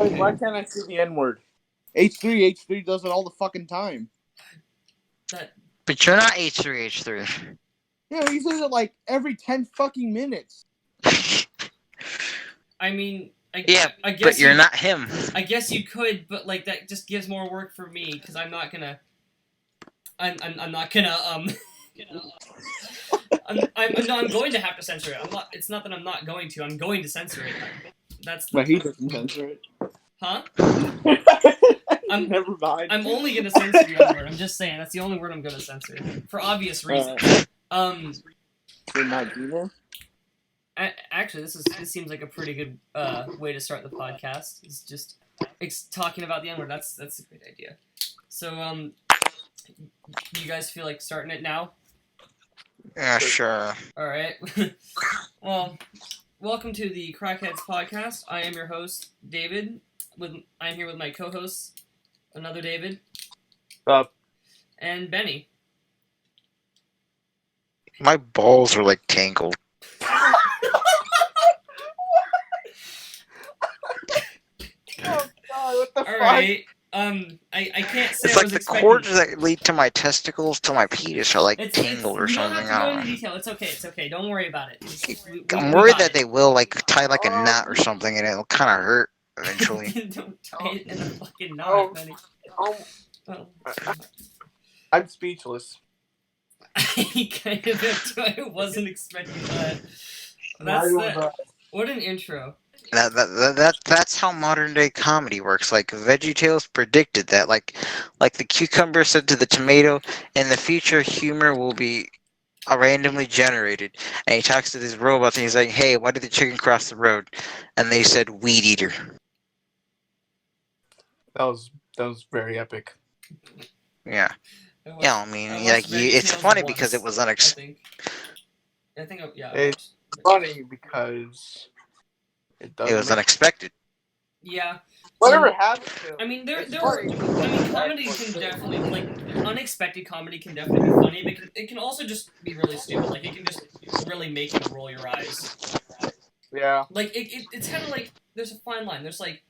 Wait, why can't I say the N-word? H3 does it all the fucking time. But you're not H3. Yeah, he says it like every 10 fucking minutes. I mean, I guess but you're not him. I guess you could, but like that just gives more work for me because I'm not gonna. I'm not gonna I'm going to have to censor it. I'm not. It's not that I'm not going to. I'm going to censor it. But he doesn't censor it. Huh? Never mind. I'm only gonna censor the other word. I'm just saying that's the only word I'm gonna censor for obvious reasons. You're not either. Actually, this seems like a pretty good way to start the podcast. It's just talking about the N-word. That's a great idea. So, you guys feel like starting it now? Yeah, sure. All right. Well, welcome to the Crackheads Podcast. I am your host, David. I'm here with my co-host, another David. Up. And Benny. My balls are like tangled. Oh God, what the fuck? Alright, I can't say It's like the cords that lead to my testicles to my penis are like tangled or something. You don't have to go into detail. It's okay. Don't worry about it. I'm worried that they will like tie like a knot or something and it'll kind of hurt eventually. Don't tie it in a fucking knot, Benny. I'm speechless. I wasn't expecting that. What an intro. That's how modern day comedy works. Like VeggieTales predicted that. Like the cucumber said to the tomato, in the future humor will be randomly generated. And he talks to these robots and he's like, "Hey, why did the chicken cross the road?" And they said, "Weed eater." That was very epic. Yeah. Yeah, I mean, it's funny because it was unexpected. It's funny because it was unexpected. Yeah. Whatever happened to I mean, comedy can definitely, like, unexpected comedy can definitely be funny, but it can also just be really stupid. Like, it can just really make you roll your eyes. Yeah. Like, it's kind of like, there's a fine line. There's, like,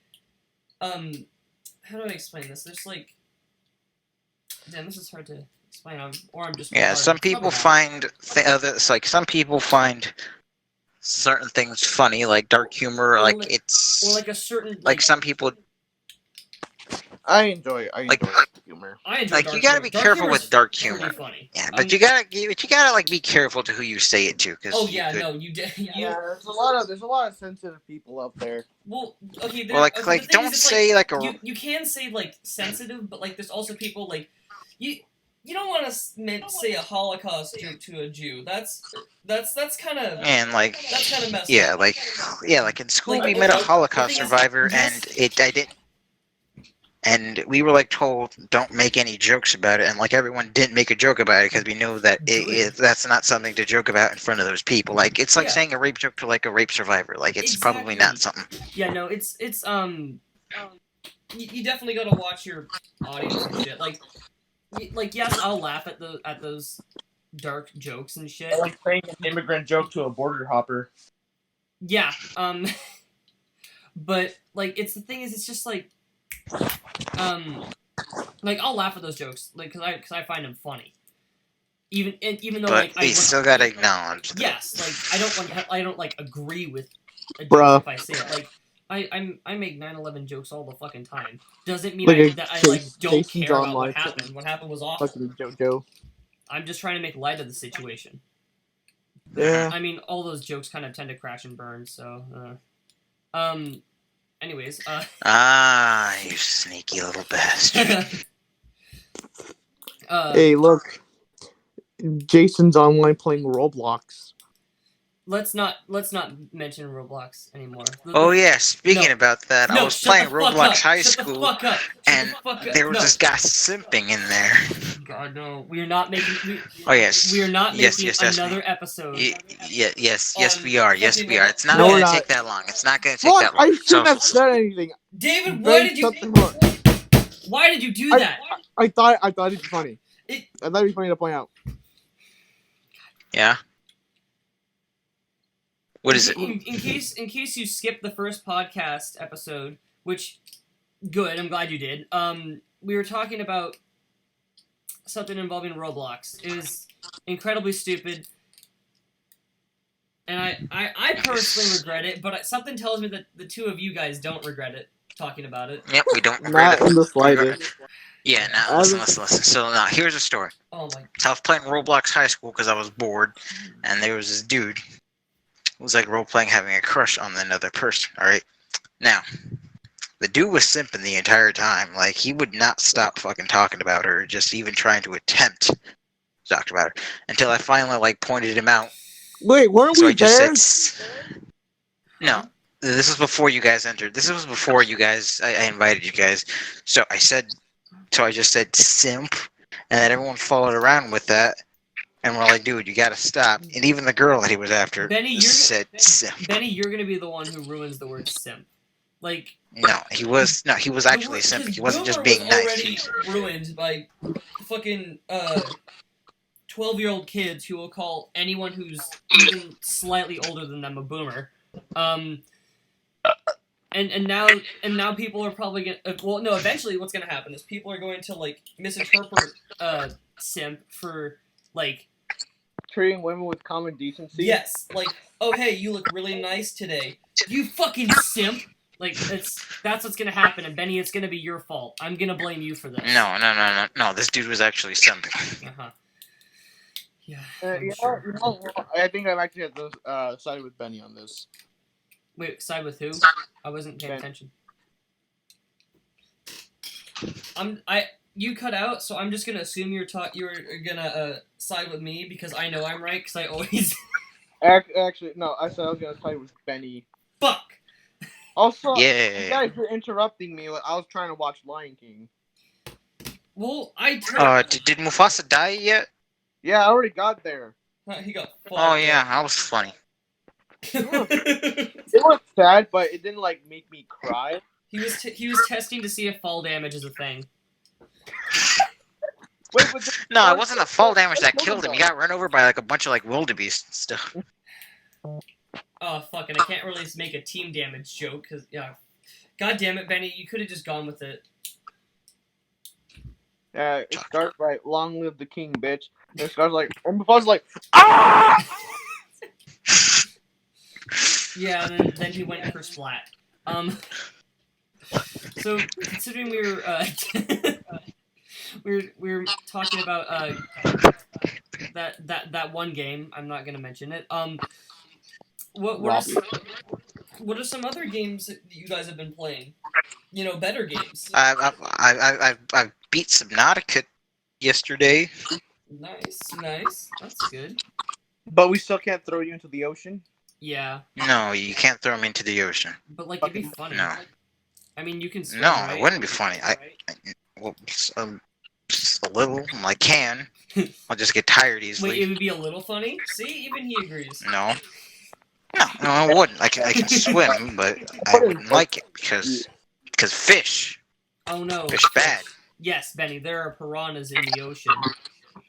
how do I explain this? There's, like, damn, this is hard to explain. I'm just... Yeah, some people find certain things funny, like dark humor, or like a certain... Like some people... I enjoy humor. I enjoy like, dark you gotta humor. be careful with dark humor. Really funny. Yeah, but you gotta like be careful to who you say it to, because yeah, there's a lot of sensitive people out there. Well, okay, don't say like a... You can say like sensitive, but like there's also people like you don't want to say a Holocaust joke to a Jew. That's kind of... And like... That's kind of messed up. Like in school we met a Holocaust survivor, and I didn't... And we were like told, don't make any jokes about it, and like everyone didn't make a joke about it because we know that that's not something to joke about in front of those people. Like, it's like saying a rape joke to like a rape survivor. Like, it's probably not something. Yeah, no, it's you definitely gotta watch your audience and shit. Like yes, I'll laugh at those dark jokes and shit. I like saying an immigrant joke to a border hopper. Yeah, but like it's just like like I'll laugh at those jokes, like because I find them funny. Even though but like you still gotta acknowledge that. Yes, like I don't like agree with a joke if I say it. Like I make 9/11 jokes all the fucking time. Doesn't mean that I like don't care about what happened. What happened was awful. Fucking JoJo. I'm just trying to make light of the situation. Yeah. I mean, all those jokes kind of tend to crash and burn. So, anyways, you sneaky little bastard. Hey, look. Jason's online playing Roblox. Let's not mention Roblox anymore. Speaking about that, I was playing Roblox High School, and there was this guy simping in there. God no, we are not making. We are not making another episode. Yes, we are. Yes, we are. It's not going to take that long. It's not going to take that long. I shouldn't have said anything. David, why did you do that? I thought it'd be funny. I thought it'd be funny to point out. Yeah. What is it? In case you skipped the first podcast episode, which, good, I'm glad you did. We were talking about something involving Roblox. It was incredibly stupid, and I personally regret it, but something tells me that the two of you guys don't regret it, talking about it. Yep, we don't regret Not it. in the slightest. Yeah, now listen. So now here's a story. Oh my. So I was playing Roblox High School because I was bored, and there was this dude who was like role-playing having a crush on another person, alright? Now, the dude was simping the entire time. Like, he would not stop fucking talking about her, just even trying to attempt to talk about her, until I finally, like, pointed him out. Wait, weren't So we I just there? said... No. This was before you guys entered. This was before you guys... I invited you guys. So I just said simp, and then everyone followed around with that, and we're like, dude, you gotta stop. And even the girl that he was after said simp. Benny, you're gonna be the one who ruins the word simp. Like... No, he was actually a simp. He wasn't just being nice. Already ruined by fucking 12-year-old kids who will call anyone who's even slightly older than them a boomer. And now people are probably gonna eventually what's gonna happen is people are going to like misinterpret simp for like Treating women with common decency. yes, like, oh hey, you look really nice today. You fucking simp. Like that's what's gonna happen, and Benny, it's gonna be your fault. I'm gonna blame you for this. No. This dude was actually simping. Yeah. I think I'm actually at the side with Benny on this. Wait, side with who? I wasn't paying attention. You cut out, so I'm just gonna assume you're gonna side with me because I know I'm right because I always. Actually, no. I said I was gonna side with Benny. Fuck. Also, Yeah. you guys are interrupting me. I was trying to watch Lion King. Well, Did Mufasa die yet? Yeah, I already got there. He got. Oh yeah, that was funny. It was sad, but it didn't like make me cry. He was testing to see if fall damage is a thing. No, it wasn't the fall damage that killed him. He got run over by like a bunch of like wildebeest and stuff. Oh fuck! And I can't really make a team damage joke because God damn it, Benny! You could have just gone with it. It starts like "Long live the king, bitch." And it starts like, and Mufasa's like, ah! Yeah, and then he went for splat. So considering we were talking about that one game, I'm not gonna mention it. What are some other games that you guys have been playing? You know, better games. I beat Subnautica yesterday. Nice. That's good. But we still can't throw you into the ocean. Yeah. No, you can't throw me into the ocean. But like, it'd be funny. No. I mean, you can swim, No, right? it wouldn't be funny. Just a little. I can. I'll just get tired easily. Wait, it would be a little funny? See, even he agrees. No, I wouldn't. I can swim, but I wouldn't like it because fish. Oh no. Fish bad. Yes, Benny, there are piranhas in the ocean.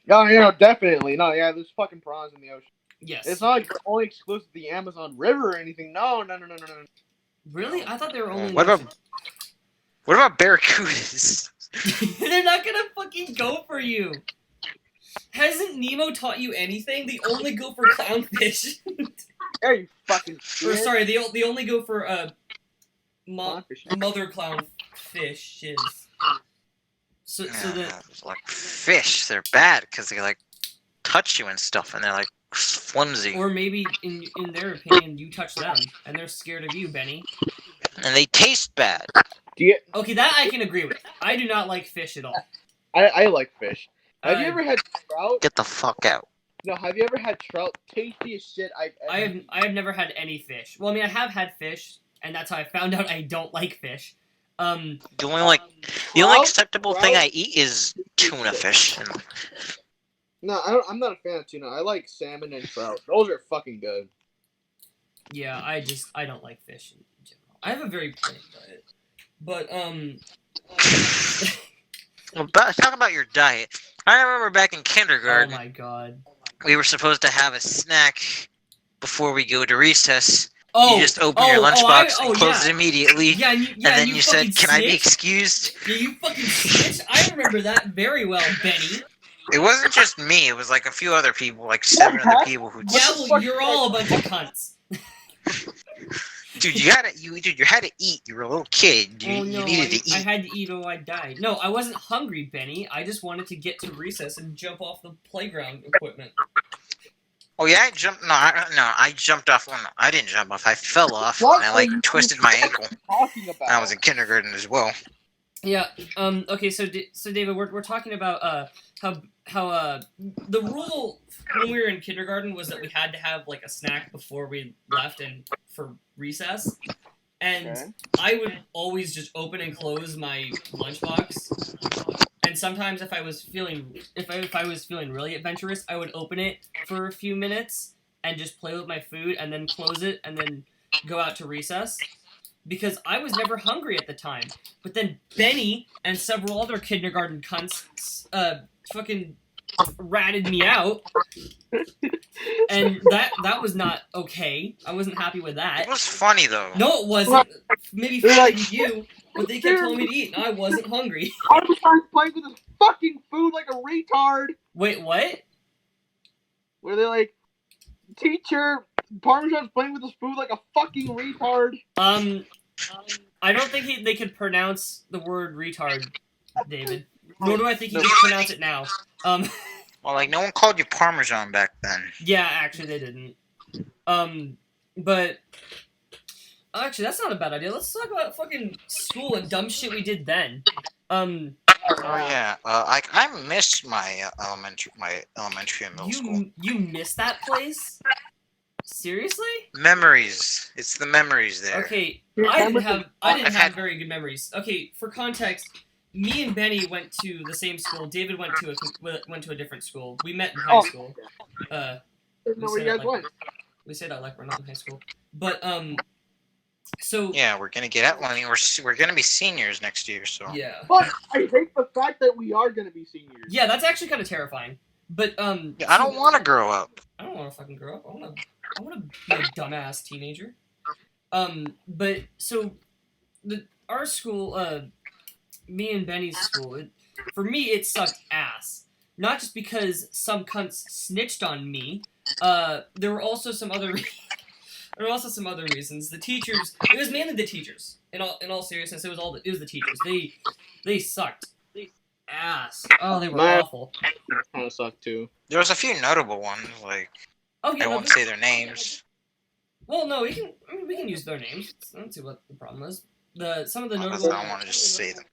No, definitely. No, yeah, there's fucking prawns in the ocean. Yes. It's not like they're only exclusive to the Amazon River or anything. No. Really? I thought they were only. What about barracudas? They're not gonna fucking go for you. Hasn't Nemo taught you anything? They only go for clownfish. Yeah, you fucking. Or sorry, they only go for Clownfish. mother clownfishes. So like fish, they're bad because they like touch you and stuff, and they're like flimsy. Or maybe in their opinion, you touch them and they're scared of you, Benny. And they taste bad. Okay, that I can agree with. I do not like fish at all. I like fish. Have you ever had trout? Get the fuck out. No, have you ever had trout? Tastiest shit I've ever. I have never had any fish. Well, I mean, I have had fish, and that's how I found out I don't like fish. The only acceptable thing I eat is tuna fish. No, I'm not a fan of tuna. I like salmon and trout. Those are fucking good. Yeah, I don't like fish in general. I have a very plain diet, but Talk about your diet. I remember back in kindergarten. Oh my god. We were supposed to have a snack before we go to recess, Oh, you just open your lunchbox and close yeah. it immediately. Yeah, and then you said, "Can I be snitched? excused?" Yeah, you fucking snitched. I remember that very well, Benny. It wasn't just me. It was like a few other people, like 7 other people who. Yeah, well, you're all a bunch of cunts. Dude, you had to eat. You were a little kid. You needed to eat. I had to eat or I died. No, I wasn't hungry, Benny. I just wanted to get to recess and jump off the playground equipment. Oh yeah, I jumped. No, I jumped off one. I didn't jump off. I fell off and I twisted my ankle. I was in kindergarten as well. Yeah. Okay. So David, we're talking about how the rule when we were in kindergarten was that we had to have like a snack before we left and for recess, and I would always just open and close my lunchbox. And sometimes if I was feeling really adventurous, I would open it for a few minutes and just play with my food and then close it and then go out to recess. Because I was never hungry at the time. But then Benny and several other kindergarten cunts fucking ratted me out. And that was not okay. I wasn't happy with that. It was funny though. No, it wasn't. Maybe funny to you, but they kept telling me to eat and I wasn't hungry. I was trying to play with this fucking food like a retard. Wait, what? Where they're like, teacher, Parmesan's playing with his food like a fucking retard. I don't think they could pronounce the word retard, David. Nor do I think he can pronounce it now. Well, like, no one called you Parmesan back then. Yeah, actually, they didn't. But... Actually, that's not a bad idea. Let's talk about fucking school and dumb shit we did then. Oh, yeah. I miss my elementary and middle school. You miss that place? Seriously? Memories. It's the memories there. Okay, I didn't have very good memories. Okay, for context, me and Benny went to the same school. David went to a different school. We met in high school. We say that like we're not in high school. But so yeah, we're gonna get out. I mean, we're gonna be seniors next year, so yeah. But I hate the fact that we are gonna be seniors. Yeah, that's actually kind of terrifying. But yeah, I don't want to grow up. I don't want to fucking grow up. I want to be a dumbass teenager. But so our school, me and Benny's school, for me it sucked ass. Not just because some cunts snitched on me. There were also some other. There were also some other reasons. The teachers. It was mainly the teachers. In all seriousness, it was the teachers. They sucked. Ass. Oh, they were awful. Kind of sucked too. There was a few notable ones, like I won't say their names. Well, no, we can use their names. I don't see what the problem is. Some of the notable. I don't want to just say them.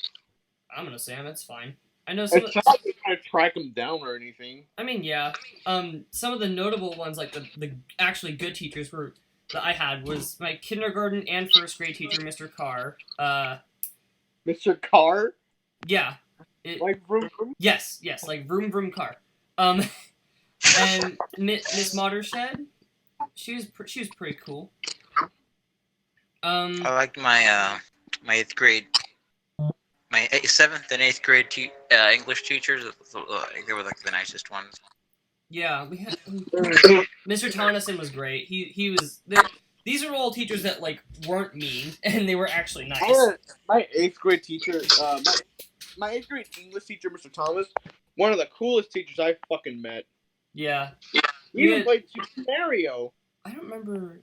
I'm gonna say them. It's fine. I know some. It's not like trying to track them down or anything. I mean, yeah. Some of the notable ones, like the actually good teachers that I had was my kindergarten and first grade teacher, Mr. Carr. Mr. Carr? Yeah. Like vroom vroom? Yes, like vroom vroom car. And Miss Mottershed, she was pretty cool. I liked my my 8th grade, my 7th and 8th grade English teachers. They were like the nicest ones. Yeah, we had Mr. Tonneson was great. He was. These are all teachers that like weren't mean and they were actually nice. My 8th grade teacher, my 8th grade English teacher, Mr. Thomas, one of the coolest teachers I fucking met. Yeah. He even played Super Mario. I don't remember.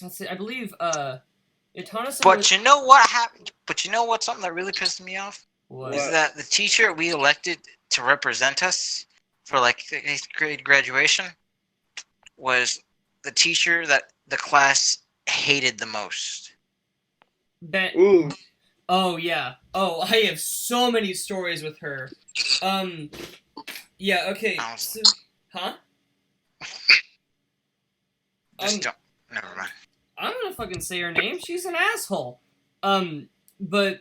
Let's see. I believe Tonneson. But you know what happened? But you know what? Something that really pissed me off is that the teacher we elected to represent us for like the 8th grade graduation was the teacher that the class hated the most. Ooh. Oh, yeah. Oh, I have so many stories with her. Yeah, okay. So, huh? Don't. Never mind. I'm gonna fucking say her name. She's an asshole. But,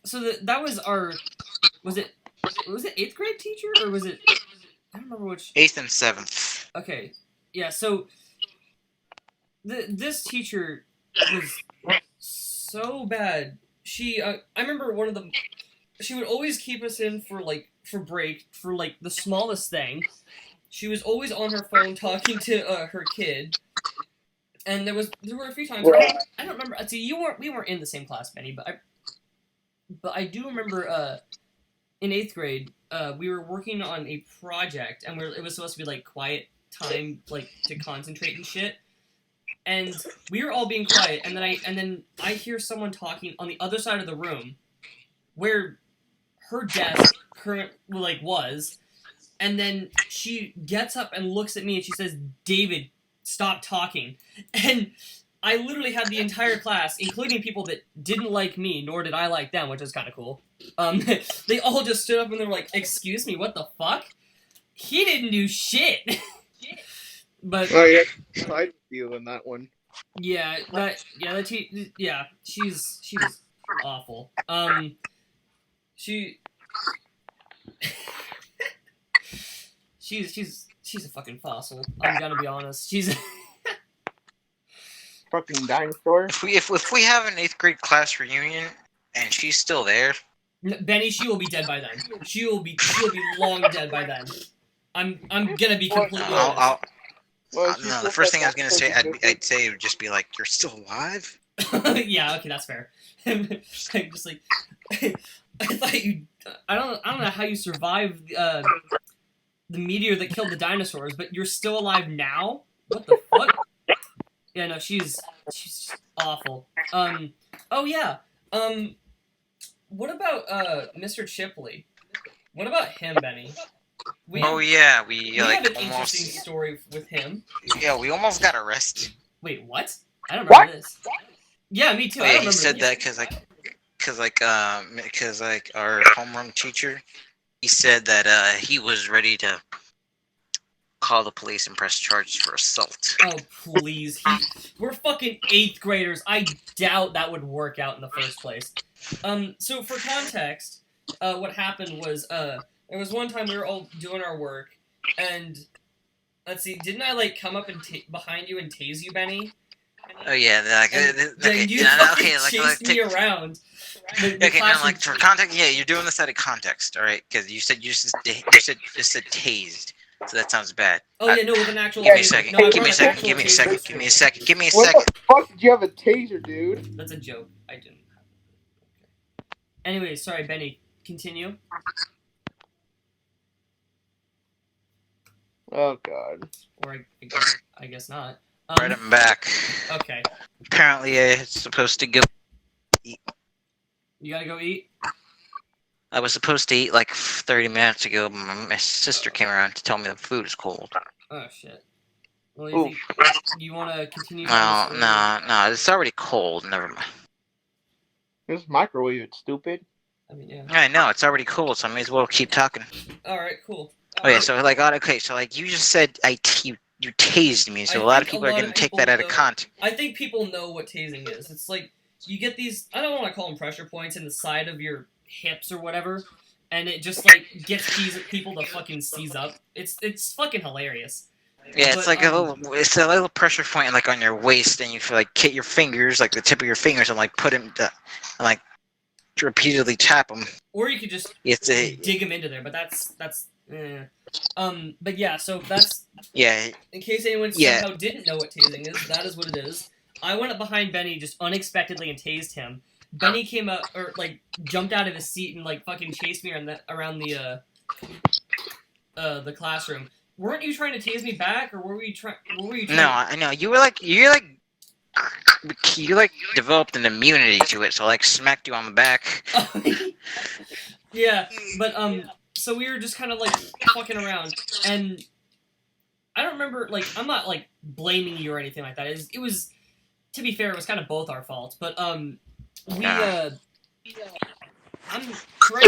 so that was our, was it 8th grade teacher, or was it, I don't remember which. 8th and 7th. Okay. Yeah, so, this teacher was so bad. I remember one of them, she would always keep us in for break, for, like, the smallest thing. She was always on her phone talking to, her kid. And there were a few times I don't remember. See, we weren't in the same class, Benny, but I do remember in 8th grade we were working on a project, and it was supposed to be like quiet time, like to concentrate and shit. And we were all being quiet, and then I hear someone talking on the other side of the room, where her desk was, and then she gets up and looks at me and she says, "David, stop talking." And I literally had the entire class, including people that didn't like me, nor did I like them, which was kind of cool. They all just stood up and they were like, "Excuse me, what the fuck? He didn't do shit." But oh yeah, I with you in that one. Yeah, she was awful. She's a fucking fossil. I'm gonna be honest. She's fucking dinosaur. If we have an 8th grade class reunion and she's still there, Benny, she will be dead by then. She'll be long dead by then. I'm gonna be completely honest. No, the first thing I was gonna say, I'd say it would just be like, "You're still alive?" Yeah, okay, that's fair. I'm just like, I thought you. I don't know how you survived the meteor that killed the dinosaurs, but you're still alive now. What the fuck? Yeah, no, she's awful. Oh yeah. What about Mr. Chipley? What about him, Benny? We have an interesting story with him. Yeah, we almost got arrested. Wait, what? I don't remember this. Yeah, me too. Oh, yeah, he said that because our homeroom teacher, he said that he was ready to call the police and press charges for assault. Oh please, we're fucking 8th graders. I doubt that would work out in the first place. So for context, what happened was there was one time we were all doing our work, and let's see, didn't I like come up and behind you and tase you, Benny? Oh yeah, chased me around. Okay, now like for context, yeah, you're doing this out of context, all right? Because you said tased, so that sounds bad. Oh yeah, no, with an actual. Give me a second. Give me a second. Give me a second. Give me a second. Give me a second. What the fuck did you have a taser, dude? That's a joke. I didn't. Anyway, sorry, Benny. Continue. Oh god. Or I guess not. Right, I'm back. Okay. Apparently, I was supposed to go eat. You gotta go eat? I was supposed to eat like 30 minutes ago, but my sister came around to tell me the food is cold. Oh, shit. Well, you want to continue? No, it's already cold. Never mind. Just microwave it, stupid. I mean, yeah. I know, it's already cold, so I may as well keep talking. Alright, cool. Okay, so you just said you tased me, so a lot of people are going to take that out of context. I think people know what tasing is. It's like, you get these, I don't want to call them pressure points, in the side of your hips or whatever, and it just, like, gets people to fucking seize up. It's fucking hilarious. Yeah, it's like a little pressure point, like, on your waist, and you feel like hit your fingers, like the tip of your fingers, and, like, put them, and, like, repeatedly tap them. Or you could just dig them into there, but that's but yeah, so that's... Yeah. In case anyone somehow didn't know what tasing is, that is what it is. I went up behind Benny just unexpectedly and tased him. Benny came up, or, like, jumped out of his seat and, like, fucking chased me around the classroom. Weren't you trying to tase me back, or were you trying... No, I know. You developed an immunity to it, so I, like, smacked you on the back. Yeah, but, so we were just kind of, like, fucking around, and I don't remember, like, I'm not, like, blaming you or anything like that. It was, to be fair, it was kind of both our faults, but, correct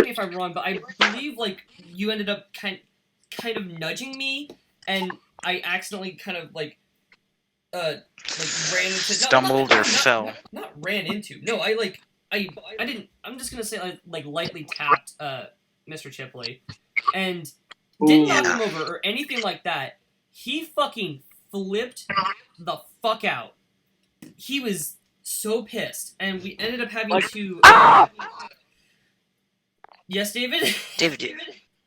me if I'm wrong, but I believe, like, you ended up kind of nudging me, and I accidentally kind of, like, ran into... Stumbled or fell. Not ran into. No, I didn't... I'm just gonna say, I, like, lightly tapped, Mr. Chipley, and didn't knock him over or anything like that. He fucking flipped the fuck out. He was so pissed, and we ended up having to... Yes, David? David,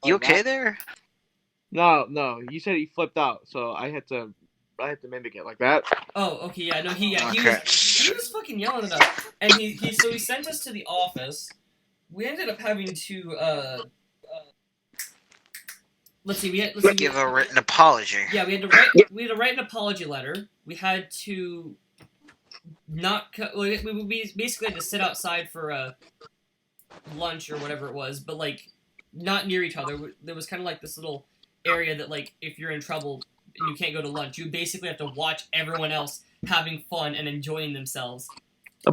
you okay there? No, you said he flipped out, so I had to I have to mimic it like that. Oh, okay, yeah, no, he Okay. was fucking yelling at us, and he sent us to the office. We ended up having to Give a written apology. Yeah, we had to write an apology letter. We had to we basically had to sit outside for lunch or whatever it was, but like not near each other. There was kind of like this little area that like if you're in trouble and you can't go to lunch, you basically have to watch everyone else having fun and enjoying themselves.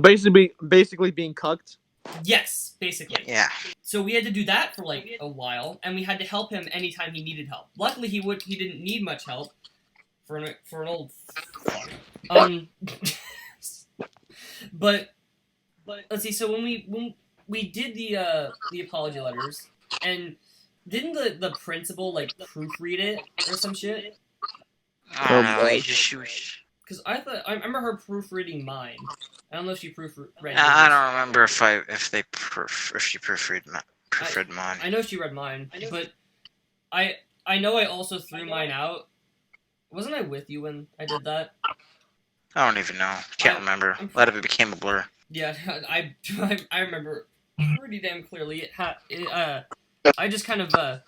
Basically being cucked. Yes, basically. Yeah. So we had to do that for like a while, and we had to help him anytime he needed help. Luckily, he didn't need much help for an old fuck. But let's see. So when we did the apology letters, and didn't the principal like proofread it or some shit? I don't know. Because I remember her proofreading mine. I don't know if she proofread. I don't remember if she proofread mine. I know she read mine, but I know I also threw mine out. Wasn't I with you when I did that? I don't even know. Can't remember. A lot of it became a blur. Yeah, I remember pretty damn clearly. I just kind of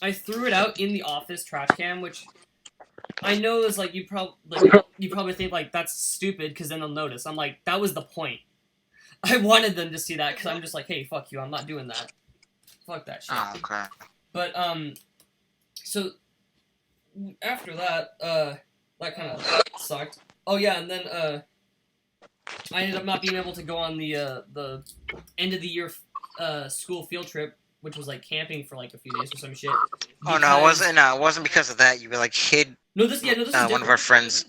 I threw it out in the office trash can, which I know is like you probably think like that's stupid because then they'll notice. I'm like, that was the point. I wanted them to see that because I'm just like, hey, fuck you, I'm not doing that. Fuck that shit. Oh, okay. But so after that, that kind of sucked. Oh yeah, and then I ended up not being able to go on the end of the year school field trip, which was like camping for like a few days or some shit. Oh no, it wasn't because of that. You were like hid. This is one of our friends.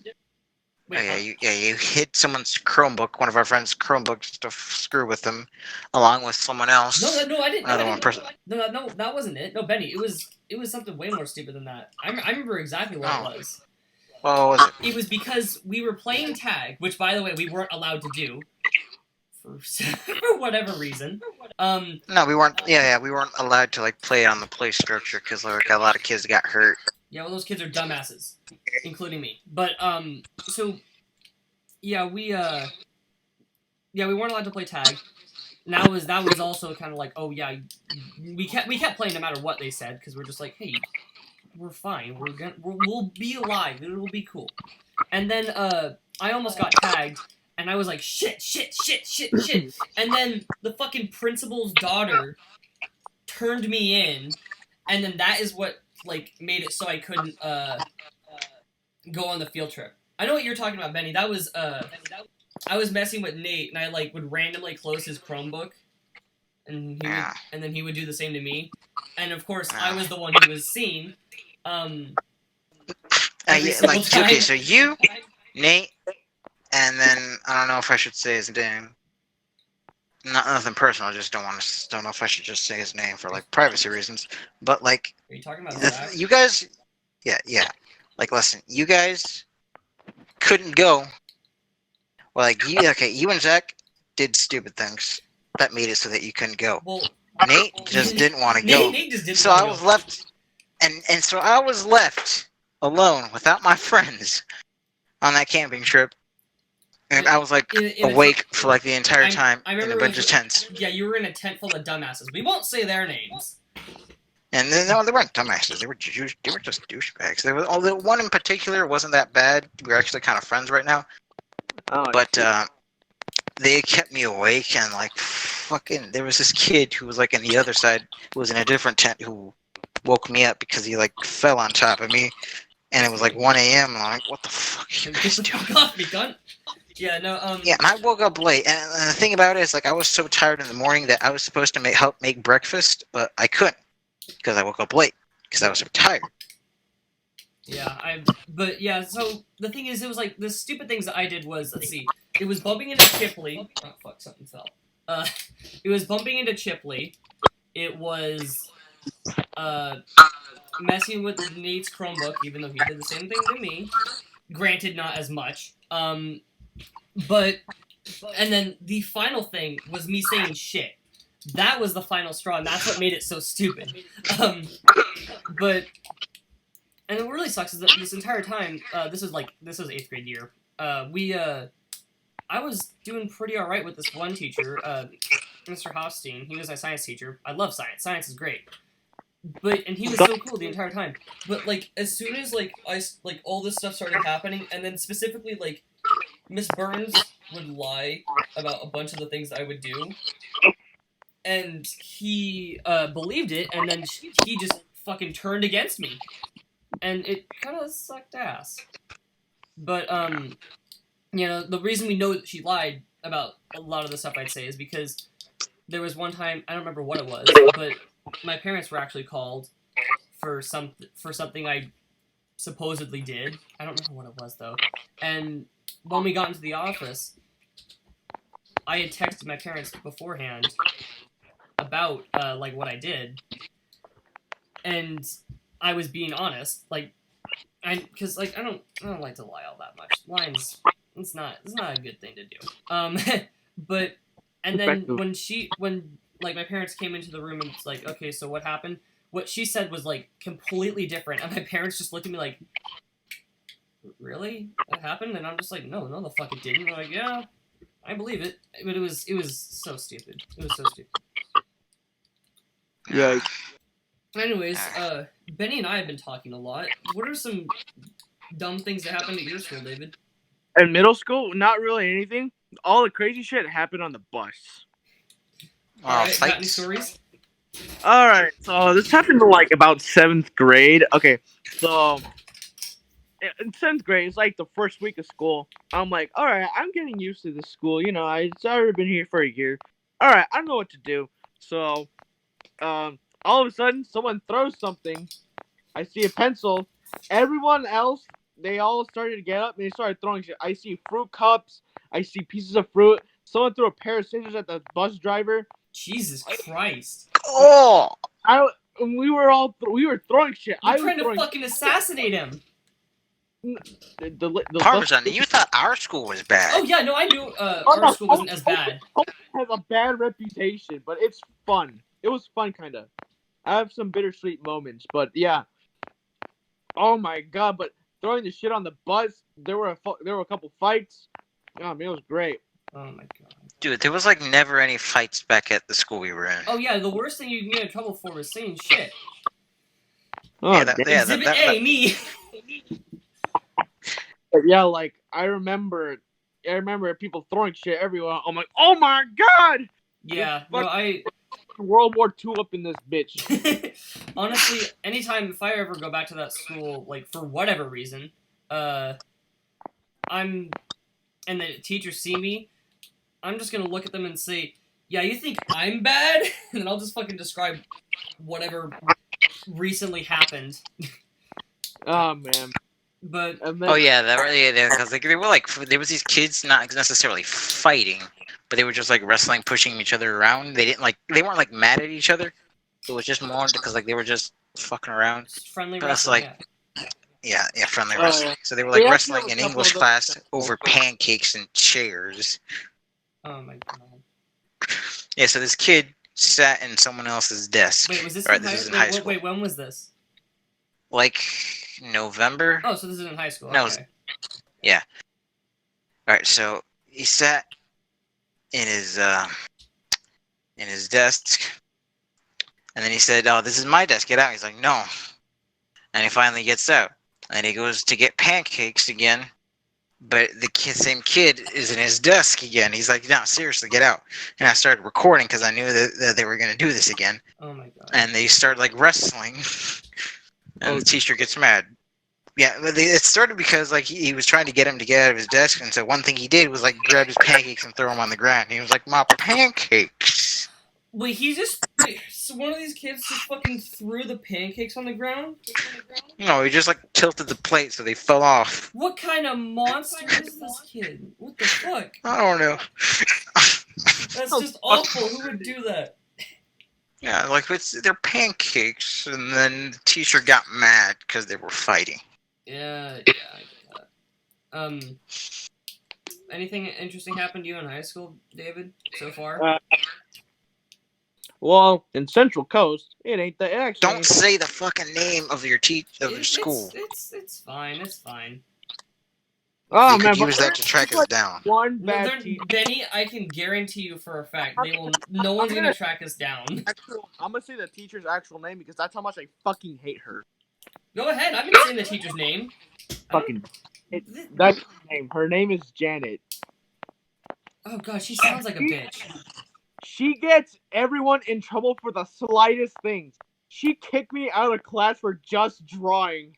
Wait, you hid someone's Chromebook, one of our friends' Chromebooks to screw with them, along with someone else. No, I didn't. Another one person. No, that wasn't it. No, Benny, it was something way more stupid than that. I remember exactly what it was. What was it? It was because we were playing tag, which by the way we weren't allowed to do for whatever reason. No, we weren't. We weren't allowed to like play on the play structure because like a lot of kids got hurt. Yeah, well, those kids are dumbasses, including me. But so yeah, we weren't allowed to play tag. And that was also kind of like, oh yeah, we kept playing no matter what they said because we're just like, hey, we're fine, we'll be alive, it'll be cool. And then I almost got tagged, and I was like, shit, and then the fucking principal's daughter turned me in, and then that is what like made it so I couldn't go on the field trip. I know what you're talking about, Benny. That was I was messing with Nate, and I like would randomly close his Chromebook, and then he would do the same to me. And of course, I was the one who was seen. Okay, so you, Nate, and then I don't know if I should say his name. Nothing personal. I just don't know if I should just say his name for like privacy reasons. But like, are you talking about Zach? You guys, yeah. Like, listen, you guys couldn't go. Well, like you and Zach did stupid things that made it so that you couldn't go. Well, Nate just didn't want to go. Nate just didn't. So I was left, and so I was left alone without my friends on that camping trip. And I was like awake for like the entire time in a bunch of tents. Yeah, you were in a tent full of dumbasses. We won't say their names. And then, no, they weren't dumbasses. They were just douchebags. The one in particular wasn't that bad. We're actually kind of friends right now. Oh, but they kept me awake, and like fucking, there was this kid who was like in the other side, who was in a different tent, who woke me up because he like fell on top of me, and it was like 1 a.m. and I'm like, what the fuck are you guys doing? Fuck off me, cunt. Yeah, no, Yeah, and I woke up late, and the thing about it is, like, I was so tired in the morning that I was supposed to help make breakfast, but I couldn't, because I woke up late, because I was so tired. Yeah, but yeah, so the thing is, it was like, the stupid things that I did was, let's see, it was bumping into Chipley. Oh, fuck, something fell. It was bumping into Chipley. It was, messing with Nate's Chromebook, even though he did the same thing to me. Granted, not as much. But, and then the final thing was me saying shit. That was the final straw, and that's what made it so stupid. But And what really sucks is that this entire time, this was 8th grade year. I was doing pretty alright with this one teacher, Mr. Hofstein. He was my science teacher. I love science. Science is great. And he was so cool the entire time. But like, as soon as all this stuff started happening, and then specifically like, Miss Burns would lie about a bunch of the things that I would do, and he believed it, and then he just fucking turned against me, and it kind of sucked ass. But the reason we know that she lied about a lot of the stuff I'd say is because there was one time, I don't remember what it was, but my parents were actually called for something I supposedly did. I don't remember what it was though. And when we got into the office, I had texted my parents beforehand about what I did, and I was being honest, because I don't like to lie all that much. Lying's it's not a good thing to do. But and then when my parents came into the room and it's like, okay, so what happened? What she said was like completely different, and my parents just looked at me like, really? That happened? And I'm just like, no, the fuck it didn't. They're like, yeah, I believe it, but it was so stupid. It was so stupid. Yeah. Anyways, Benny and I have been talking a lot. What are some dumb things that happened at your school, David? In middle school, not really anything. All the crazy shit happened on the bus. Alright, got any stories? Alright, so this happened in like about 7th grade. Okay, so in 7th grade, it's like the first week of school. I'm like, alright, I'm getting used to this school. You know, I've already been here for a year. Alright, I know what to do. So, all of a sudden, someone throws something. I see a pencil. Everyone else, they all started to get up and they started throwing shit. I see fruit cups. I see pieces of fruit. Someone threw a pair of scissors at the bus driver. Jesus Christ! Oh! We were throwing shit. You're trying to fucking assassinate him. The Parmesan, you thought our school was bad. Oh yeah, no, I knew our school wasn't as bad. It has a bad reputation, but it's fun. It was fun, kind of. I have some bittersweet moments, but yeah. Oh my god! But throwing the shit on the bus, there were a couple fights. I mean, it was great. Oh my god. Dude, there was like never any fights back at the school we were in. Oh yeah, the worst thing you can get in trouble for was saying shit. Oh, Exhibit A, me. But yeah, like I remember people throwing shit everywhere. I'm like, oh my god! Yeah, no, World War II up in this bitch. Honestly, anytime if I ever go back to that school, like for whatever reason, and the teachers see me, I'm just gonna look at them and say, yeah, you think I'm bad? And then I'll just fucking describe whatever recently happened. Oh man. But oh yeah, because like there was these kids not necessarily fighting, but they were just like wrestling, pushing each other around. They weren't like mad at each other. It was just more because like they were just fucking around. Just friendly But wrestling. Yeah, friendly wrestling. So they were like wrestling in English class over pancakes and chairs. Oh my god. Yeah, so this kid sat in someone else's desk. Wait, was this in high school? Wait, when was this? Like November. Oh, so this is in high school. No, okay. Yeah. All right, so he sat in his desk, and then he said, "Oh, this is my desk. Get out." He's like, "No," and he finally gets out, and he goes to get pancakes again, but the same kid is in his desk again. He's like, "No, seriously, get out." And I started recording because I knew that they were gonna do this again. Oh my god. And they start like wrestling, and the teacher gets mad. Yeah, it started because like he was trying to get him to get out of his desk, and so one thing he did was like grab his pancakes and throw them on the ground. He was like, "My pancakes!" Wait, so one of these kids just fucking threw the pancakes on the ground? No, he just like tilted the plate so they fell off. What kind of monster is this kid? What the fuck? I don't know. That's just awful. Who would do that? Yeah, like they're pancakes, and then the teacher got mad because they were fighting. Yeah, I get that. Anything interesting happened to you in high school, David, so far? Well, in Central Coast, it ain't that. Actually, Don't say the fucking name of your school. It's fine. It's fine. Oh You man, could use that to track us down. One No, bad teacher. Benny, I can guarantee you for a fact they will. No one's gonna track us down. I'm gonna say the teacher's actual name because that's how much I fucking hate her. Go ahead. I'm gonna say the teacher's name. Fucking. That's her name. Her name is Janet. Oh god, she sounds like a bitch. She gets everyone in trouble for the slightest things. She kicked me out of class for just drawing.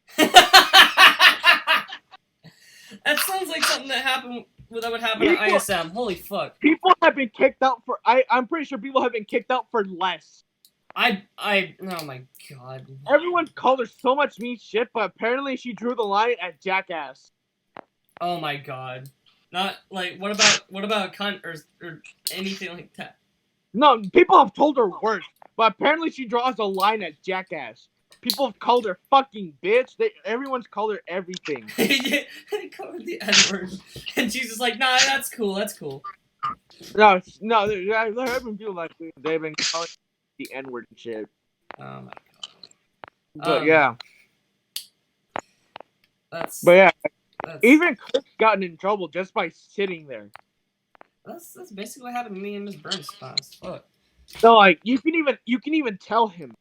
That sounds like something that would happen at ISM. Holy fuck. People have been kicked out for. I'm pretty sure people have been kicked out for less. Oh my god. Everyone called her so much mean shit, but apparently she drew the line at jackass. Oh my god. Not like what about cunt or anything like that? No, people have told her worse, but apparently she draws a line at jackass. People have called her fucking bitch. Everyone's called her everything. They called her the N-word, and she's just like, nah, that's cool. No, there have been people like they've been calling the N-word and shit. Oh my god. But yeah. That's Even Chris gotten in trouble just by sitting there. That's basically what happened to me in Miss Burns' class. Fuck. So like you can even tell him.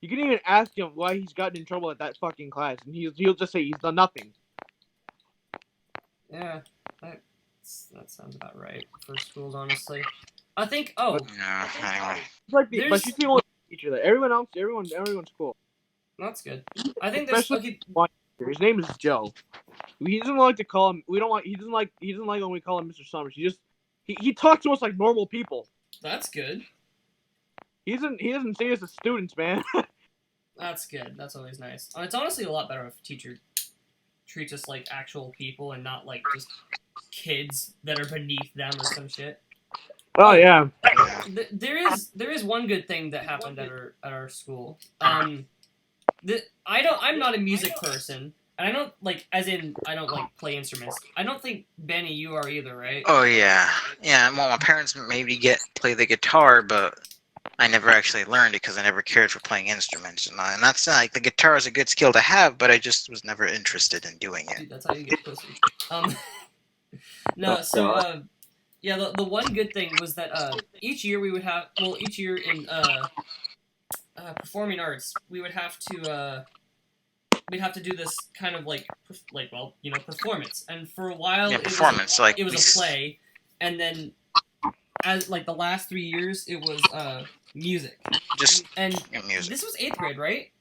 You can even ask him why he's gotten in trouble at that fucking class, and he'll just say he's done nothing. Yeah, that sounds about right for schools, honestly. I think. Oh, No, anyway. But she's the only teacher there. Everyone's cool. that's good. I think there's Especially one teacher. His name is Joe. He doesn't like to call him. He doesn't like when we call him Mr. Summers. He talks to us like normal people. That's good. He doesn't see us as students, man. That's good. That's always nice. It's honestly a lot better if a teacher treats us like actual people and not like just kids that are beneath them or some shit. Oh yeah. There is one good thing that happened at our school. I'm not a music person, and I don't like play instruments. I don't think Benny, you are either, right? Oh yeah. Well, my parents made me play the guitar, but I never actually learned it because I never cared for playing instruments, and that's like the guitar is a good skill to have, but I just was never interested in doing it. Dude, that's how you get pussy. No, so yeah, the one good thing was that each year in performing arts we'd have to do this kind of performance, and for a while it was a play, and then as like the last 3 years it was music. Music. This was 8th grade, right?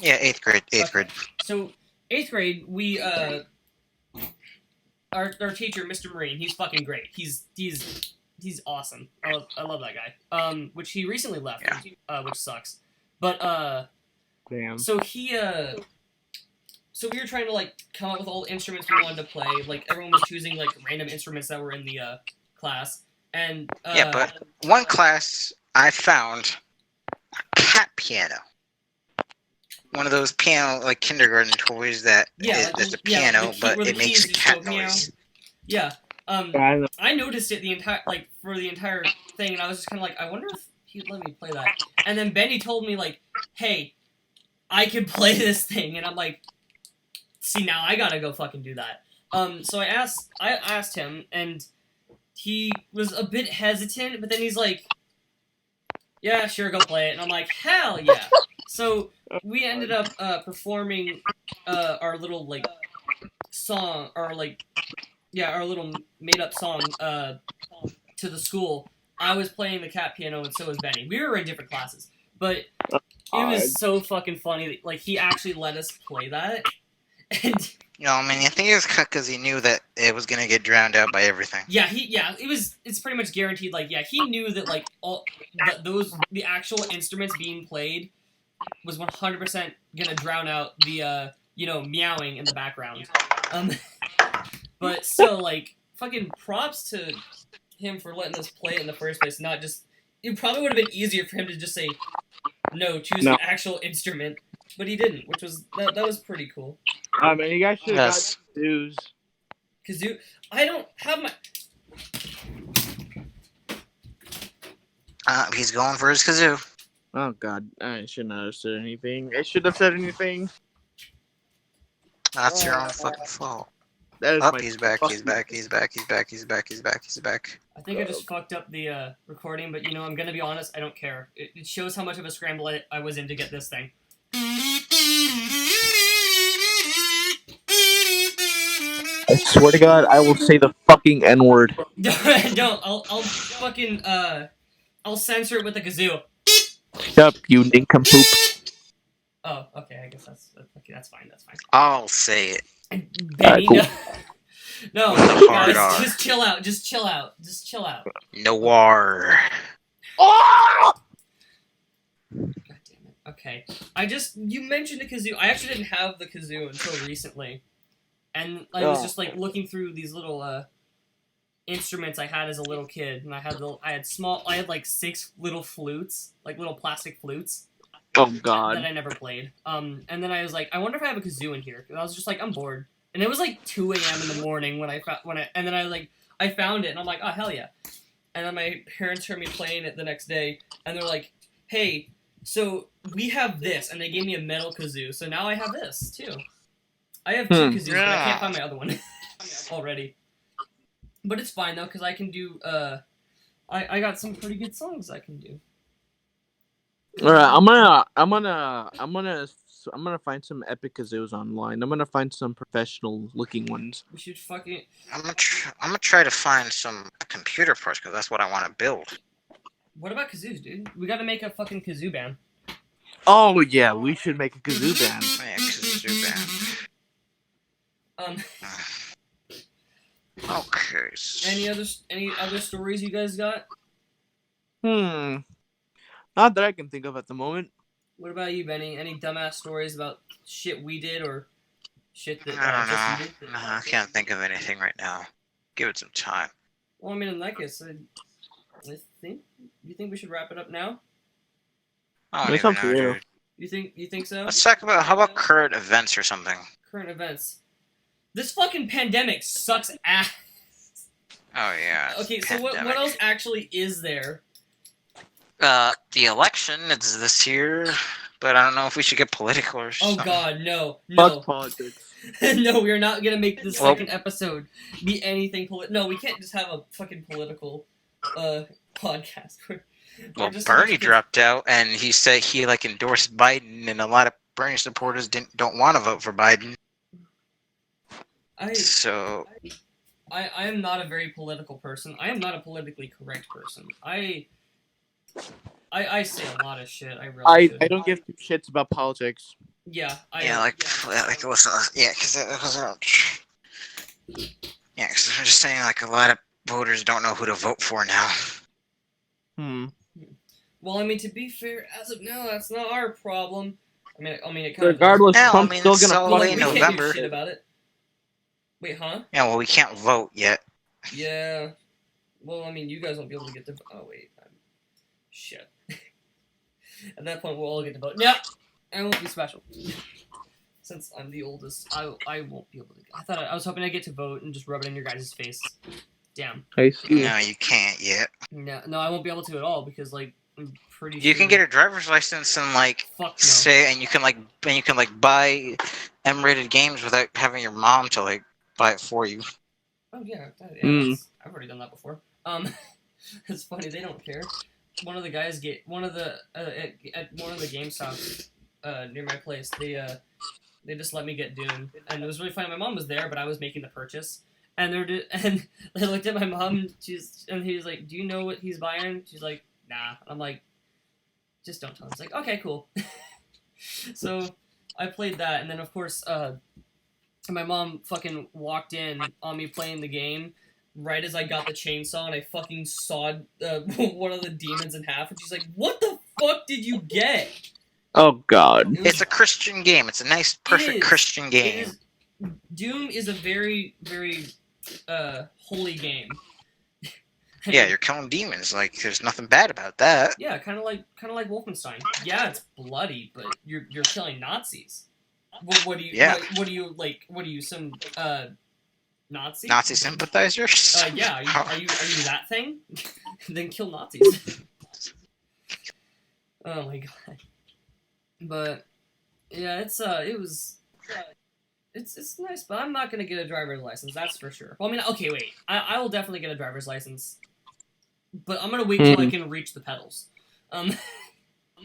Yeah, 8th grade. 8th grade. So 8th grade, we our teacher, Mr. Marine, he's fucking great. He's awesome. I love that guy. Which he recently left, which sucks. But damn. So so we were trying to like come up with all the instruments we wanted to play. Like everyone was choosing like random instruments that were in the class. And but one class I found a cat piano. One of those piano, like kindergarten toys that is a piano, but it makes a cat noise. Yeah. I noticed it for the entire thing, and I was just kind of like, I wonder if he'd let me play that. And then Benny told me like, hey, I can play this thing, and I'm like, see, now I gotta go fucking do that. So I asked him, and he was a bit hesitant, but then he's like, yeah, sure, go play it. And I'm like, hell yeah. So we ended up performing our little like song, our little made up song to the school. I was playing the cat piano, and so was Benny. We were in different classes, but it was so fucking funny. Like he actually let us play that, and I think it was because he knew that it was gonna get drowned out by everything. Yeah, it's pretty much guaranteed. Like, yeah, he knew that like the actual instruments being played was 100% gonna drown out the meowing in the background. But still, like, fucking props to him for letting us play it in the first place. Not just, it probably would have been easier for him to just say no, choose an actual instrument, but he didn't, which was that was pretty cool. Man, you guys should have got kazoos. Kazoo, I don't have my. He's going for his kazoo. Oh God, I shouldn't have said anything. I should have said anything. That's your own fucking fault. That is Oh, my he's back. He's fucking- back. He's back. He's back. He's back. He's back. He's back. I think I just fucked up the recording, but I'm gonna be honest, I don't care. It shows how much of a scramble I was in to get this thing. I swear to God, I will say the fucking N-word. Don't. I'll fucking I'll censor it with the kazoo. Shut up, you nincompoop. Oh, okay. I guess that's okay. That's fine. That's fine. I'll say it. Benny, cool. no, With a hard guys, R. just chill out. Just chill out. Just chill out. Noir. Oh! God damn it. Okay. You mentioned the kazoo. I actually didn't have the kazoo until recently. And I was just like looking through these little instruments I had as a little kid, and I had like 6 little flutes, like little plastic flutes. Oh God. That I never played. And then I was like, I wonder if I have a kazoo in here. And I was just like, I'm bored. And it was like 2 a.m. in the morning and then I found it, and I'm like, oh hell yeah. And then my parents heard me playing it the next day, and they're like, hey, so we have this, and they gave me a metal kazoo, so now I have this too. I have 2 kazoos, but I can't find my other one already. But it's fine though, because I can do I got some pretty good songs I can do. All right, I'm gonna find some epic kazoos online. I'm gonna find some professional looking ones. We should fucking. I'm gonna try to find some computer parts because that's what I want to build. What about kazoos, dude? We gotta make a fucking kazoo band. Oh yeah, we should make a kazoo band. Yeah, kazoo band. Okay. Any other stories you guys got? Not that I can think of at the moment. What about you, Benny? Any dumbass stories about shit we did or shit that I don't just you did? know. I can't think of anything right now. Give it some time. Well, I mean, in that case, I think you think we should wrap it up now. I don't It's even up to know, you. dude. You think so? Let's talk about how about current events or something. Current events. This fucking pandemic sucks ass. Oh yeah. Okay, so what pandemic. else actually is there? The election is this year, but I don't know if we should get political or Oh something. God, no. Fuck politics. No, we are not gonna make this Well- second episode be anything No, we can't just have a fucking political podcast. Well, just Bernie dropped out, and he said he endorsed Biden, and a lot of Bernie supporters don't want to vote for Biden. So I am not a very political person. I am not a politically correct person. I say a lot of shit. I really should. I don't give two shits about politics. Yeah. listen, yeah, because yeah, because I'm just saying, a lot of voters don't know who to vote for now. Well, I mean, to be fair, as of now, that's not our problem. I mean, it kind Regardless, Hell, Trump's I mean, still it's gonna so of. late We in can't do November. shit about it. Wait, huh? Yeah, well, we can't vote yet. Yeah. Well, I mean, you guys won't be able to get to. Oh wait. Shit. At that point, we'll all get to vote. Yeah. I won't be special. Since I'm the oldest, I won't be able to. I was hoping I'd get to vote and just rub it in your guys' face. Damn. I see. No, you can't yet. No, I won't be able to at all because I'm pretty. You can get a driver's license and Fuck no. say, and you can buy M-rated games without having your mom to buy it for you. Oh yeah, Mm. I've already done that before. It's funny they don't care. One of the guys at one of the GameStops near my place, they just let me get Doom, and it was really funny. My mom was there, but I was making the purchase, and they looked at my mom. And he was like, "Do you know what he's buying?" She's like, "Nah." I'm like, "Just don't tell him." It's like, "Okay, cool." So I played that, and then of course, my mom fucking walked in on me playing the game. Right as I got the chainsaw and I fucking sawed one of the demons in half, and she's like, "What the fuck did you get?" Oh God. It's a Christian game. It's a nice, perfect Christian game. Doom is a very, very holy game. Yeah, you're killing demons. There's nothing bad about that. Yeah, kind of like Wolfenstein. Yeah, it's bloody, but you're killing Nazis. What do you? Yeah. What do you like? What are you, some Nazi? Nazi sympathizers? Yeah. Are you that thing? Then kill Nazis. Oh my god. But yeah, it's nice, but I'm not gonna get a driver's license. That's for sure. Well, I mean, okay, wait. I will definitely get a driver's license, but I'm gonna wait till I can reach the pedals. Um,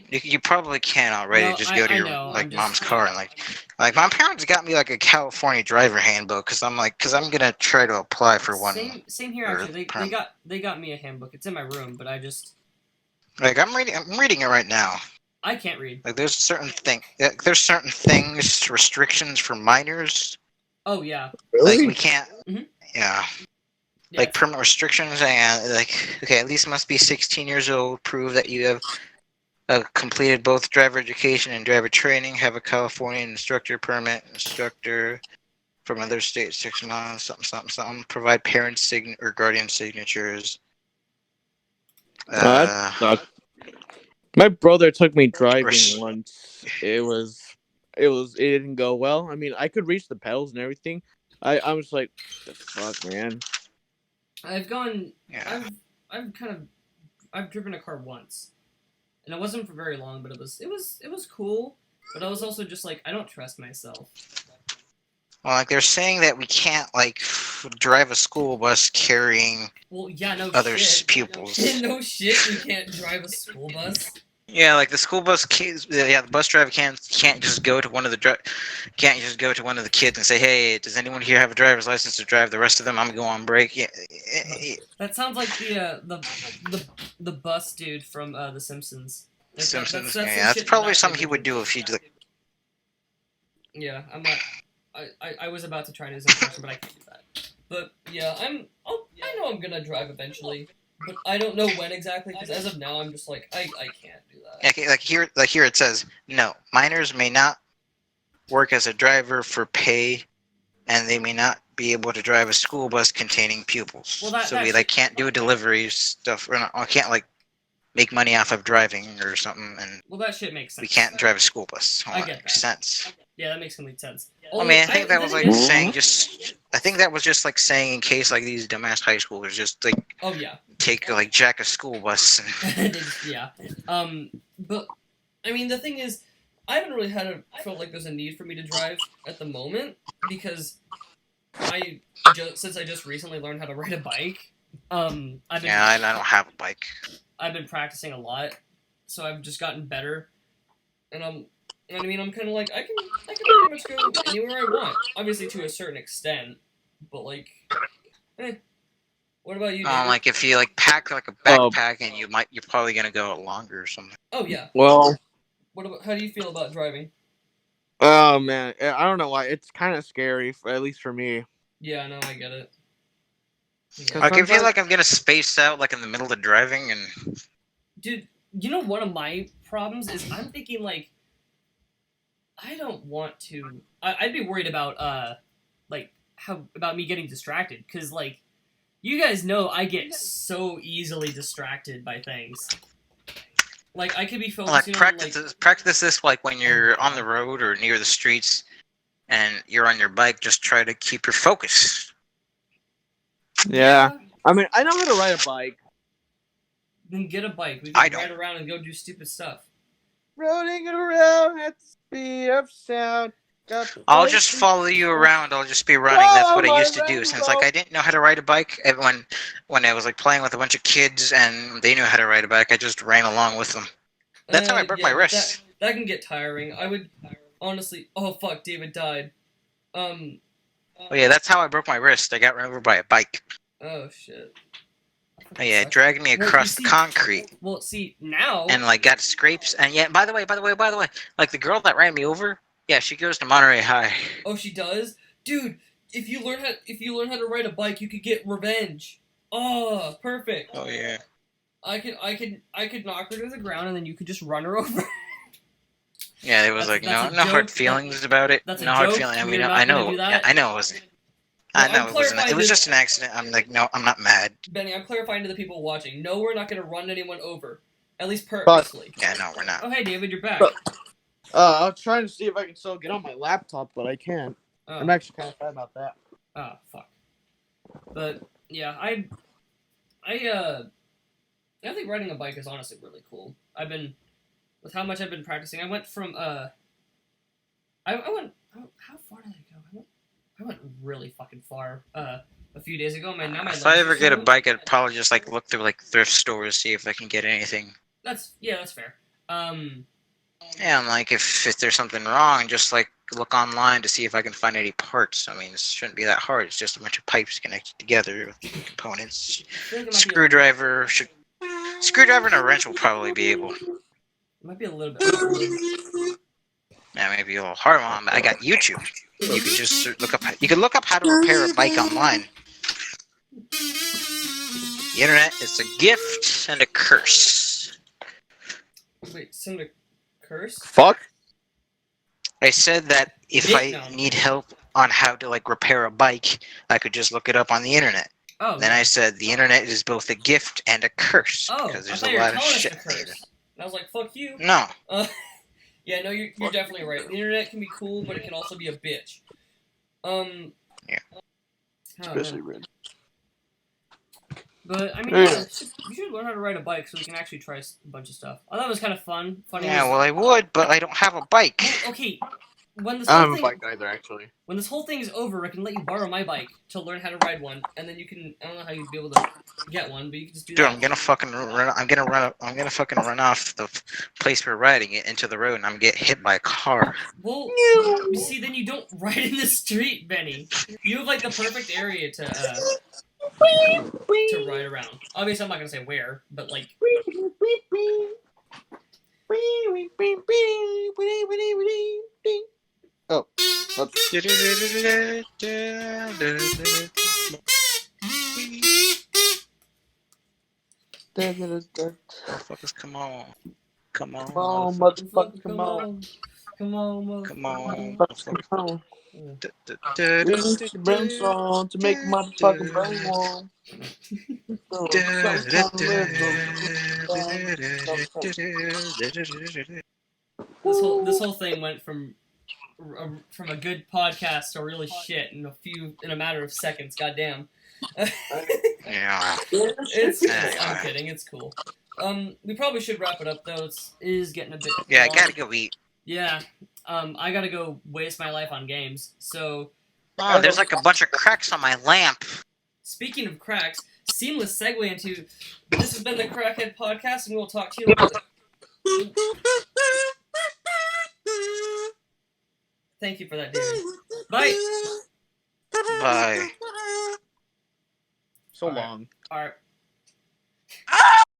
You probably can already. no, Just go to I your know. like I'm mom's just car and like my parents got me like a California driver handbook because I'm gonna try to apply for one. same here. Or Actually, they got me a handbook. It's in my room, but I just like I'm reading it right now. I can't read. Like there's certain things restrictions for minors. Oh yeah. Really? Like we can't. Mhm. Yeah. Yeah, Like permanent restrictions and like okay, at least must be 16 years old. Prove that you have completed both driver education and driver training. Have a California instructor permit. Instructor from other states 6 months. Something. Provide parents' or guardian signatures. That sucks. My brother took me driving Res- once. It didn't go well. I mean, I could reach the pedals and everything. I'm just like, the fuck, man. I've gone. yeah. I've kind of I've driven a car once, and it wasn't for very long, but it was cool. But I was also just like, I don't trust myself. Well, like they're saying that we can't like drive a school bus carrying Well, yeah, no other shit. pupils. No shit, we can't drive a school bus. Yeah, like the school bus kids. Yeah, the bus driver can't just go to one of the can't just go to one of the kids and say, "Hey, does anyone here have a driver's license to drive?" The rest of them, I'm gonna go on break. Yeah, That sounds like the bus dude from The Simpsons. Like, Simpsons. some Yeah, that's shit probably that something guy he would do if he. Yeah, I'm not. I was about to try to his impression, but I can't do that. But yeah, I know I'm gonna drive eventually, but I don't know when exactly. Because as of now, I'm just like I can't do that. Okay, like here it says no. Minors may not work as a driver for pay, and they may not be able to drive a school bus containing pupils. Well, that So we like can't do delivery stuff. I can't like make money off of driving or something, and well, that shit makes sense. we can't drive a school bus. I That get makes sense. Yeah, that makes complete sense. I mean, I think that then was like again- saying just. I think that was just like saying in case like these dumbass high schoolers just like Oh yeah. take like jack a school bus. And... Yeah. But I mean, the thing is, I haven't really felt like there's a need for me to drive at the moment because since I just recently learned how to ride a bike, I don't have a bike. I've been practicing a lot, so I've just gotten better, and I'm kind of like I can pretty much go anywhere I want. Obviously, to a certain extent, but like, What about you, David? Like if you like pack like a backpack and you're probably gonna go longer or something. Oh yeah. Well, How do you feel about driving? oh man, I don't know why. It's kind of scary, at least for me. Yeah, no, I get it. Like I feel like I'm gonna space out like in the middle of driving and. Dude, you know one of my problems is I'm thinking like I don't want to. I'd be worried about like about me getting distracted because like you guys know I get so easily distracted by things. Like I could be focusing practice this like when you're on the road or near the streets and you're on your bike. Just try to keep your focus. Yeah. I mean, I know how to ride a bike. Then get a bike. We can ride around and go do stupid stuff. Rolling around at the speed of sound. I'll just follow you around. I'll just be running. That's what I used to do. Since like I didn't know how to ride a bike, when I was like playing with a bunch of kids and they knew how to ride a bike, I just ran along with them. That's how I broke my wrist. That can get tiring. I would honestly. Oh fuck! David died. Oh yeah, that's how I broke my wrist. I got run over by a bike. Oh shit. Oh yeah, it dragged me across the concrete. Well, see now. And like got scrapes. And yeah, by the way, like the girl that ran me over, yeah, she goes to Monterey High. Oh, she does, dude. If you learn how to ride a bike, you could get revenge. Oh, perfect. Oh yeah. I could knock her to the ground and then you could just run her over. Yeah, it was no hard feelings about it. That's no a hard joke? feeling. I mean, You're not I know. gonna do that? Yeah, I know it wasn't. Well, I know it wasn't. It was just an accident. I'm like, no, I'm not mad. Benny, I'm clarifying to the people watching. No, we're not going to run anyone over. At least purposely. Yeah, no, we're not. Oh, hey, David, you're back. I was trying to see if I can still get on my laptop, but I can't. Oh. I'm actually kind of sad about that. Oh, fuck. But, yeah, I think riding a bike is honestly really cool. I've been with how much I've been practicing, I went from I went how far did I go? I went really fucking far a few days ago. Now my If legs I are ever get a sore. bike, I'd probably just like look through like thrift stores, see if I can get anything. That's fair. Yeah, and like if there's something wrong, just like look online to see if I can find any parts. I mean, it shouldn't be that hard. It's just a bunch of pipes connected together with components. I feel like it Screwdriver and a wrench will probably be able. might be a little bit. Yeah, maybe a little hard one, but I got YouTube. You can just look up. You can look up how to repair a bike online. The internet is a gift and a curse. Wait, send a curse? Fuck. I said that if I need help on how to like repair a bike, I could just look it up on the internet. Oh. Then I said the internet is both a gift and a curse Oh, because there's I thought a you were lot of calling shit. us a curse. And I was like, fuck you. No. Yeah, no, you're definitely right. The internet can be cool, but it can also be a bitch. Yeah. Especially red. But I mean, yeah, you should learn how to ride a bike so we can actually try a bunch of stuff. I thought it was kind of fun. Funny. Yeah, well, I would, but I don't have a bike. Well, okay, when this I whole don't have thing a bike either, actually. when this whole thing is over, I can let you borrow my bike to learn how to ride one, and then you can. I don't know how you'd be able to get one, but you can just do Dude, that. I'm gonna fucking run off the place we're riding it into the road, and I'm gonna get hit by a car. Well, you see, then you don't ride in the street, Benny. You have like the perfect area to ride around. Obviously, I'm not gonna say where, but like. Oh. Motherfuckers, come on. Come on. Come on, motherfucker, come on. Come on, Come on. Motherfucker, come on. Release the brain song to make motherfucking brain warm. This whole thing went from a good podcast to really shit in a matter of seconds. Goddamn. Yeah. I'm kidding. It's cool. We probably should wrap it up though. It is getting a bit. Yeah, I long. gotta go eat. Yeah. I gotta go waste my life on games. So. Oh, there's like a bunch of cracks on my lamp. Speaking of cracks, seamless segue into this has been the Crackhead Podcast, and we'll talk to you later. Thank you for that, David. Bye. Bye. So long. Alright.